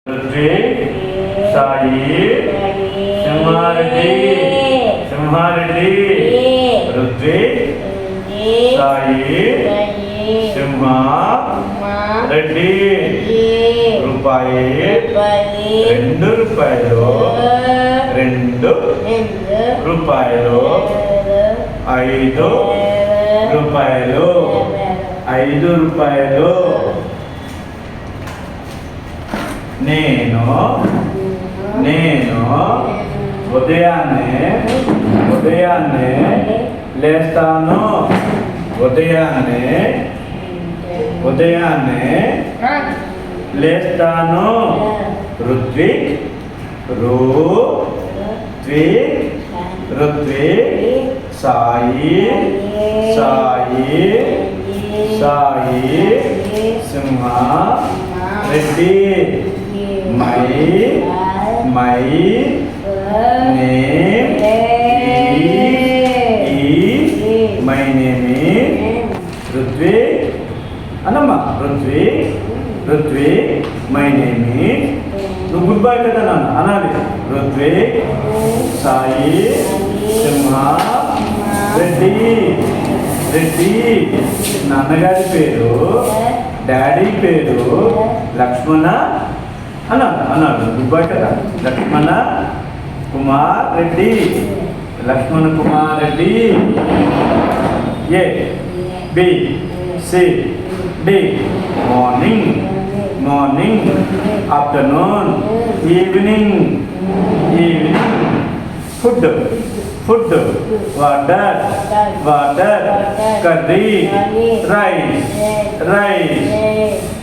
ऋत्विक साई సింహారెడ్డి సింహారెడ్డి ऋत्विक సాయి సింహ రెడ్డి రూపాయి 2 రూపాయలు 2 రూపాయలు 5 రూపాయలు 5 రూపాయలు నేను ఉదయాన్నే లేస్తాను ఉదయాన్నే లేస్తాను Ritvik Sai Simha Reddy my name is Ritvik అన్నమ్మా ऋत्विक my name is నువ్వు గుడ్ బై కదా నాన్న అనాలి ऋत्विक సాయి సింహ రెడ్డి నాన్నగారి పేరు డాడీ పేరు లక్ష్మణ అన్నాడు గుడ్ బై కదా Lakshmana Kumar Reddy A B C D morning afternoon evening food water curry rice